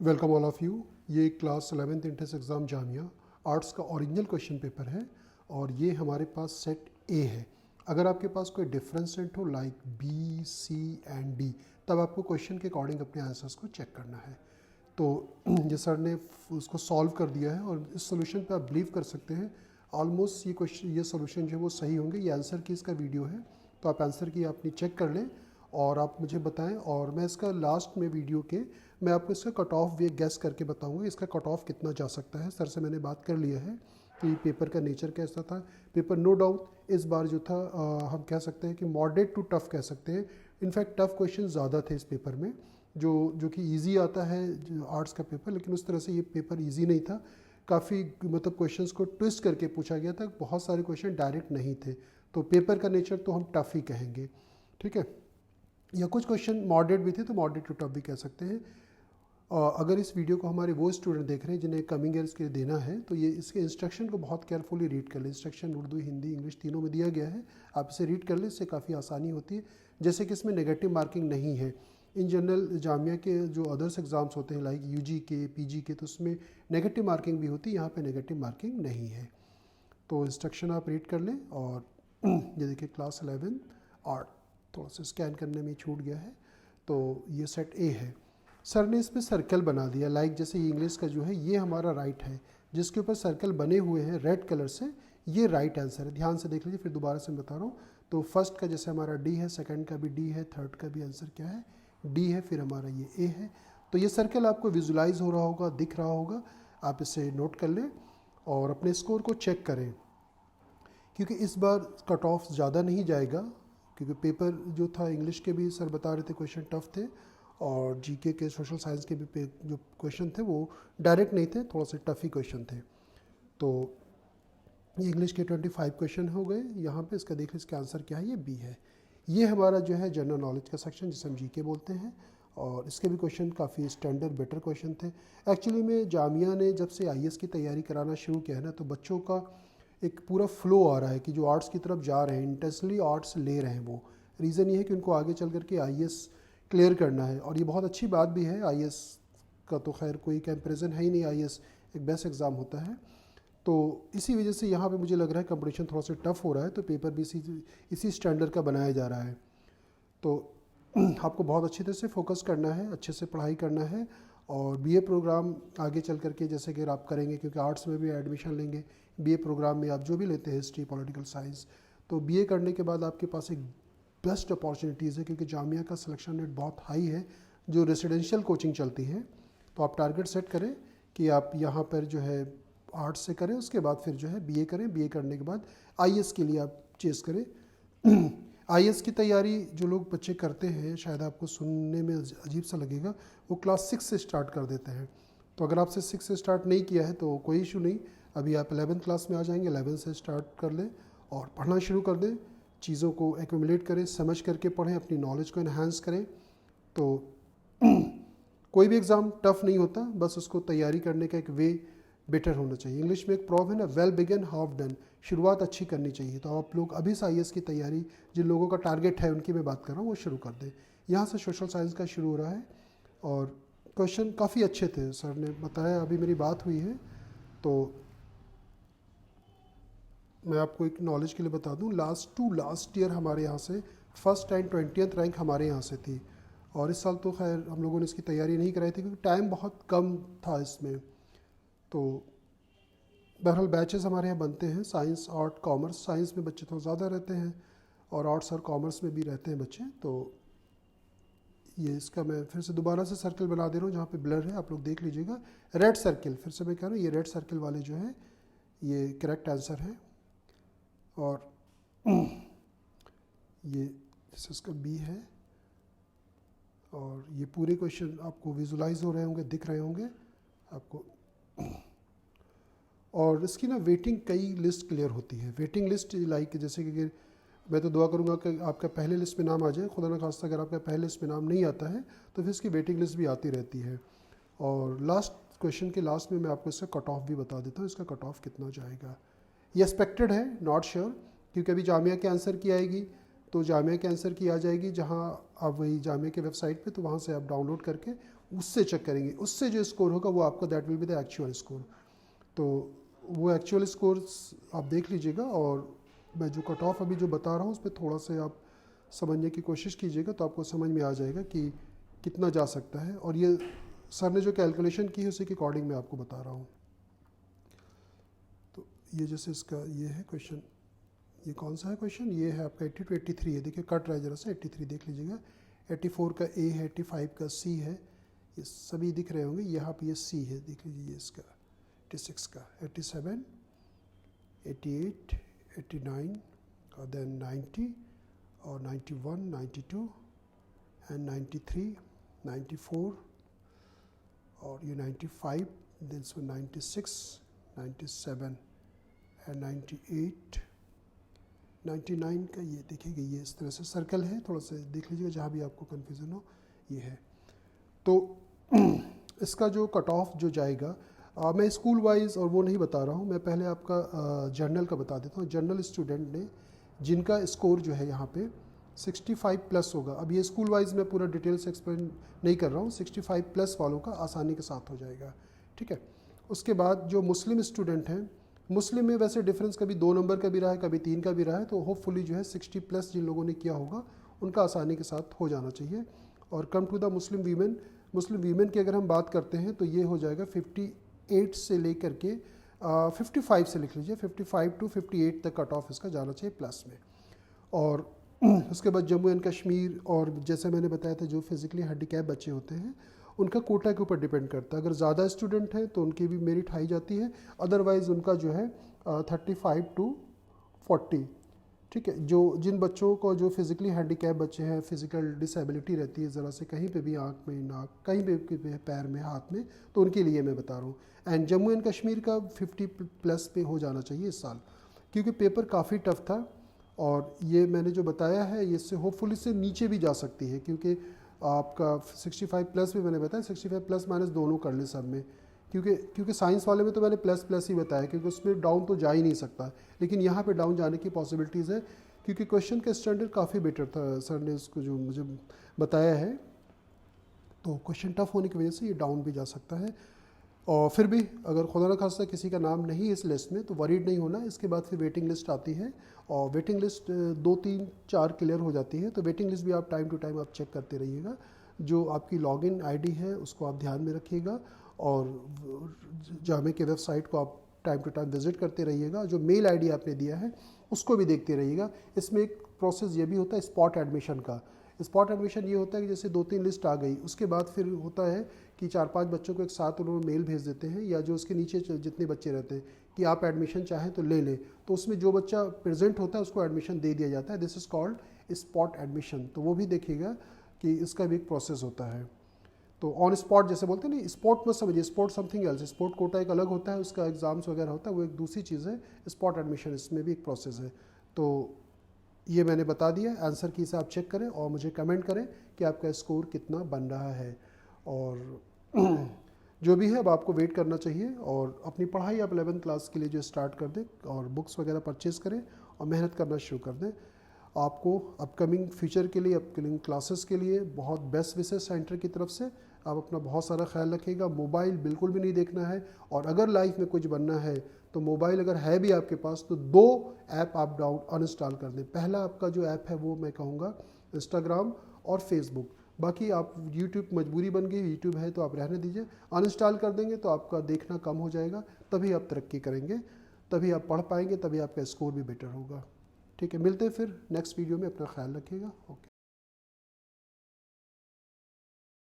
Welcome all of you. ये class 11th entrance exam Jamia arts का original question paper है और ये हमारे पास सेट ए है। अगर आपके पास कोई डिफरेंस सेट हो like B C and D, तब आपको क्वेश्चन के अकॉर्डिंग अपने आंसर्स को चेक करना है। तो ये सर ने उसको सॉल्व कर दिया है और इस सोल्यूशन पे आप बिलीव कर सकते हैं ऑलमोस्ट ये क्वेश्चन ये सोल्यूशन जो है वो सही होंगे। ये आंसर की इसका वीडियो है, तो आप आंसर की अपनी चेक कर लें और आप मुझे बताएं। और मैं इसका लास्ट में वीडियो के मैं आपको इसका कट ऑफ वे गैस करके बताऊंगा इसका कट ऑफ कितना जा सकता है। सर से मैंने बात कर लिया है कि पेपर का नेचर कैसा था। पेपर नो डाउट इस बार जो था हम कह सकते हैं कि मॉडरेट टू टफ कह सकते हैं। इनफैक्ट टफ क्वेश्चन ज़्यादा थे इस पेपर में, जो कि इजी आता है आर्ट्स का पेपर, लेकिन उस तरह से ये पेपर इजी नहीं था। काफ़ी मतलब क्वेश्चंस को ट्विस्ट करके पूछा गया था, बहुत सारे क्वेश्चन डायरेक्ट नहीं थे। तो पेपर का नेचर तो हम टफ ही कहेंगे, ठीक है। या कुछ क्वेश्चन मॉडरेट भी थे, तो मॉडरेट टू टफ भी कह सकते हैं। अगर इस वीडियो को हमारे वो स्टूडेंट देख रहे हैं जिन्हें कमिंग ईयर्स के लिए देना है, तो ये इसके इंस्ट्रक्शन को बहुत केयरफुली रीड कर लें। इंस्ट्रक्शन उर्दू, हिंदी, इंग्लिश तीनों में दिया गया है। आप इसे रीड कर लें, इससे काफ़ी आसानी होती है। जैसे कि इसमें नेगेटिव मार्किंग नहीं है। इन जनरल जामिया के जो अदर्स एग्ज़ाम्स होते हैं लाइक यूजी के, पीजी के, तो उसमें नेगेटिव मार्किंग भी होती है, यहाँ पे नेगेटिव मार्किंग नहीं है। तो इंस्ट्रक्शन आप रीड कर लें। और ये देखिए क्लास 11 आर्ट, थोड़ा सा स्कैन करने में छूट गया है। तो ये सेट ए है। सर ने इसमें सर्कल बना दिया, लाइक जैसे इंग्लिश का जो है ये हमारा राइट है, जिसके ऊपर सर्कल बने हुए हैं रेड कलर से, ये राइट आंसर है। ध्यान से देख लीजिए, फिर दोबारा से मैं बता रहा हूँ। तो फर्स्ट का जैसे हमारा डी है, सेकंड का भी डी है, थर्ड का भी आंसर क्या है, डी है, फिर हमारा ये ए है। तो ये सर्कल आपको विजुलाइज हो रहा होगा, दिख रहा होगा, आप इसे नोट कर लें और अपने स्कोर को चेक करें, क्योंकि इस बार कट ऑफ ज़्यादा नहीं जाएगा। क्योंकि पेपर जो था इंग्लिश के भी सर बता रहे थे क्वेश्चन टफ थे, और जीके के, सोशल साइंस के भी जो क्वेश्चन थे वो डायरेक्ट नहीं थे, थोड़ा से टफ ही क्वेश्चन थे। तो ये इंग्लिश के 25 क्वेश्चन हो गए यहाँ पे। इसका देख लीजिए इसका आंसर क्या है, ये बी है। ये हमारा जो है जनरल नॉलेज का सेक्शन, जिसे हम जीके बोलते हैं, और इसके भी क्वेश्चन काफ़ी स्टैंडर्ड बेटर क्वेश्चन थे। एक्चुअली में जामिया ने जब से आईएएस की तैयारी कराना शुरू किया है ना, तो बच्चों का एक पूरा फ्लो आ रहा है कि जो आर्ट्स की तरफ जा रहे हैं, इंटेंसली आर्ट्स ले रहे हैं। वो रीज़न ये है कि उनको आगे चल करके आईएएस क्लियर करना है, और ये बहुत अच्छी बात भी है। आईएएस का तो खैर कोई कंपैरिजन है ही नहीं, आईएएस एक बेस्ट एग्ज़ाम होता है। तो इसी वजह से यहाँ पे मुझे लग रहा है कंपटीशन थोड़ा सा टफ हो रहा है, तो पेपर भी इसी स्टैंडर्ड का बनाया जा रहा है। तो आपको बहुत अच्छी तरह से फोकस करना है, अच्छे से पढ़ाई करना है। और बीए प्रोग्राम आगे चल करके जैसे कि आप करेंगे, क्योंकि आर्ट्स में भी एडमिशन लेंगे, बीए प्रोग्राम में आप जो भी लेते हैं हिस्ट्री, पॉलिटिकल साइंस, तो बीए करने के बाद आपके पास एक बेस्ट अपॉर्चुनिटीज़ है, क्योंकि जामिया का सिलेक्शन रेट बहुत हाई है जो रेसिडेंशियल कोचिंग चलती है। तो आप टारगेट सेट करें कि आप यहाँ पर जो है आर्ट्स से करें, उसके बाद फिर जो है बीए करें। बीए करने के बाद आईएएस के लिए आप चेस करें। आईएएस की तैयारी जो लोग बच्चे करते हैं, शायद आपको सुनने में अजीब सा लगेगा, वो क्लास 6 से स्टार्ट कर देते हैं। तो अगर आपसे 6 से स्टार्ट नहीं किया है तो कोई इशू नहीं, अभी आप 11th क्लास में आ जाएंगे, 11 से स्टार्ट कर लें और पढ़ना शुरू कर दें। चीज़ों को एक्यूमुलेट करें, समझ करके पढ़ें, अपनी नॉलेज को इन्हांस करें। तो कोई भी एग्ज़ाम टफ नहीं होता, बस उसको तैयारी करने का एक वे बेटर होना चाहिए। इंग्लिश में एक प्रॉव है ना, वेल बिगन हाफ डन, शुरुआत अच्छी करनी चाहिए। तो आप लोग अभी से आईएएस की तैयारी, जिन लोगों का टारगेट है उनकी मैं बात कर रहा हूँ, वो शुरू कर दें। यहाँ से सोशल साइंस का शुरू हो रहा है और क्वेश्चन काफ़ी अच्छे थे, सर ने बताया, अभी मेरी बात हुई है। तो मैं आपको एक नॉलेज के लिए बता दूं, लास्ट ईयर हमारे यहाँ से फर्स्ट एंड 20th रैंक हमारे यहाँ से थी। और इस साल तो खैर हम लोगों ने इसकी तैयारी नहीं कराई थी, क्योंकि टाइम बहुत कम था इसमें। तो बहरहाल बैचेस हमारे यहाँ बनते हैं, साइंस, आर्ट, कॉमर्स। साइंस में बच्चे थोड़ा ज़्यादा रहते हैं और आर्ट्स और कॉमर्स में भी रहते हैं बच्चे। तो ये इसका मैं फिर से दोबारा से सर्कल बना दे रहा हूँ, जहाँ पे ब्लर है आप लोग देख लीजिएगा। रेड सर्किल, फिर से मैं कह रहा हूँ, ये रेड सर्किल वाले जो है ये करेक्ट आंसर है। और ये इसका बी है। और ये पूरे क्वेश्चन आपको विजुलाइज हो रहे होंगे, दिख रहे होंगे आपको। और इसकी ना वेटिंग कई लिस्ट क्लियर होती है। वेटिंग लिस्ट लाइक जैसे कि मैं तो दुआ करूंगा कि आपका पहले लिस्ट में नाम आ जाए, खुदा न खास्ता अगर आपका पहले लिस्ट में नाम नहीं आता है तो फिर इसकी वेटिंग लिस्ट भी आती रहती है। और लास्ट क्वेश्चन के लास्ट में मैं आपको इसका कट ऑफ भी बता देता हूँ, इसका कट ऑफ कितना जाएगा। ये एक्सपेक्टेड है, नॉट श्योर, क्योंकि अभी जामिया के आंसर की आएगी, तो जामिया के आंसर की आ जाएगी, जहाँ आप वही जामिया के वेबसाइट पे, तो वहाँ से आप डाउनलोड करके उससे चेक करेंगे, उससे जो स्कोर होगा वो आपका that will be the actual score. तो वो एक्चुअल स्कोर आप देख लीजिएगा, और मैं जो कट ऑफ अभी जो बता रहा हूँ उस पर थोड़ा से आप समझने की कोशिश कीजिएगा, तो आपको समझ में आ जाएगा कि कितना जा सकता है। और ये सर ने जो कैलकुलेशन की है उसी के अकॉर्डिंग मैं आपको बता रहा हूँ। तो ये जैसे इसका ये है क्वेश्चन, ये कौन सा है क्वेश्चन, ये है आपका 80 to 83 है, देखिए कट रहा है जरा सा, 83 देख लीजिएगा, 84 का ए है, 85 का सी है, ये सभी दिख रहे होंगे, यहाँ पे ये सी है, देख लीजिए ये इसका 86 का, 87, 88, 89 और देन 90 और 91, 92 एंड 93, 94 और ये 95, देन 96, 97 एंड 98, 99 का ये देखिएगा, ये इस तरह से सर्कल है, थोड़ा सा देख लीजिएगा जहाँ भी आपको कन्फ्यूज़न हो, ये है। तो इसका जो कट ऑफ जो जाएगा, मैं स्कूल वाइज और वो नहीं बता रहा हूँ, मैं पहले आपका जर्नल का बता देता हूँ। जर्नल स्टूडेंट ने जिनका स्कोर जो है यहाँ पे 65 प्लस होगा, अब ये स्कूल वाइज मैं पूरा डिटेल से एक्सप्लेन नहीं कर रहा हूँ, 65 प्लस वालों का आसानी के साथ हो जाएगा, ठीक है। उसके बाद जो मुस्लिम स्टूडेंट हैं, मुस्लिम में वैसे डिफरेंस कभी 2 नंबर का भी रहा है, कभी 3 का भी रहा है, तो होपफुली जो है 60 प्लस जिन लोगों ने किया होगा उनका आसानी के साथ हो जाना चाहिए। और come to the Muslim women की अगर हम बात करते हैं तो ये हो जाएगा 58 से लेकर के 55 से लिख लीजिए, 55 to 58 तक कट ऑफ इसका जाना चाहिए प्लस में। और उसके बाद जम्मू एंड कश्मीर, और जैसे मैंने बताया था जो फिज़िकली हैंडीकैप बच्चे होते हैं उनका कोटा के ऊपर डिपेंड करता है, अगर ज़्यादा स्टूडेंट हैं तो उनकी भी मेरिट हाई जाती है, अदरवाइज़ उनका जो है 35 to 40, ठीक है। जो जिन बच्चों को जो फिज़िकली हैंडीकैप बच्चे हैं, फिज़िकल डिसेबिलिटी रहती है ज़रा से कहीं पे भी, आँख में, नाक, कहीं पे पैर में, हाथ में, तो उनके लिए मैं बता रहा हूँ। एंड जम्मू एंड कश्मीर का 50 प्लस पे हो जाना चाहिए इस साल, क्योंकि पेपर काफ़ी टफ था, और ये मैंने जो बताया है ये इससे होपफुली से नीचे भी जा सकती है, क्योंकि आपका 65 प्लस में मैंने बताया, 65 प्लस माइनस दोनों कर ले सब में, क्योंकि साइंस वाले में तो मैंने प्लस प्लस ही बताया, क्योंकि उसमें डाउन तो जा ही नहीं सकता, लेकिन यहाँ पे डाउन जाने की पॉसिबिलिटीज़ है, क्योंकि क्वेश्चन का स्टैंडर्ड काफ़ी बेटर था, सर ने उसको जो मुझे बताया है, तो क्वेश्चन टफ होने की वजह से ये डाउन भी जा सकता है। और फिर भी अगर खुदा न खास्ता किसी का नाम नहीं है इस लिस्ट में तो वरीड नहीं होना, इसके बाद फिर वेटिंग लिस्ट आती है, और वेटिंग लिस्ट 2, 3, 4 क्लियर हो जाती है, तो वेटिंग लिस्ट भी आप टाइम टू टाइम आप चेक करते रहिएगा। जो आपकी लॉगिन आईडी है उसको आप ध्यान में रखिएगा, और जामे के वेबसाइट को आप टाइम टू टाइम विजिट करते रहिएगा, जो मेल आईडी आपने दिया है उसको भी देखते रहिएगा। इसमें एक प्रोसेस ये भी होता है स्पॉट एडमिशन का। स्पॉट एडमिशन ये होता है कि जैसे 2-3 लिस्ट आ गई, उसके बाद फिर होता है कि 4-5 बच्चों को एक साथ उन्होंने मेल भेज देते हैं, या जो उसके नीचे जितने बच्चे रहते हैं कि आप एडमिशन चाहें तो ले लें, तो उसमें जो बच्चा प्रेजेंट होता है उसको एडमिशन दे दिया जाता है। This is called spot admission, तो वो भी देखिएगा कि इसका भी एक प्रोसेस होता है। तो ऑन स्पॉट जैसे बोलते हैं ना, स्पॉट मत समझिए, spot something else, spot quota एक अलग होता है, उसका एग्जाम्स वगैरह होता है, वो एक दूसरी चीज़ है। स्पॉट एडमिशन इसमें भी एक प्रोसेस है। तो ये मैंने बता दिया, आंसर की से आप चेक करें और मुझे कमेंट करें कि आपका स्कोर कितना बन रहा है। और जो भी है अब आपको वेट करना चाहिए, और अपनी पढ़ाई आप 11th क्लास के लिए जो स्टार्ट कर दें, और बुक्स वगैरह परचेज़ करें और मेहनत करना शुरू कर दें। आपको अपकमिंग फ्यूचर के लिए, अपकमिंग क्लासेस के लिए बहुत बेस्ट विशेस सेंटर की तरफ से आप अपना बहुत सारा ख्याल रखिएगा। मोबाइल बिल्कुल भी नहीं देखना है, और अगर लाइफ में कुछ बनना है तो मोबाइल अगर है भी आपके पास तो 2 ऐप आप अनइंस्टॉल कर दें। पहला आपका जो ऐप है वो मैं कहूँगा इंस्टाग्राम और फेसबुक, बाकी आप यूट्यूब मजबूरी बन गई, यूट्यूब है तो आप रहने दीजिए। अनइंस्टॉल कर देंगे तो आपका देखना कम हो जाएगा, तभी आप तरक्की करेंगे, तभी आप पढ़ पाएंगे, तभी आपका स्कोर भी बेटर होगा। ठीक है, मिलते हैं फिर नेक्स्ट वीडियो में, अपना ख्याल रखिएगा। ओके।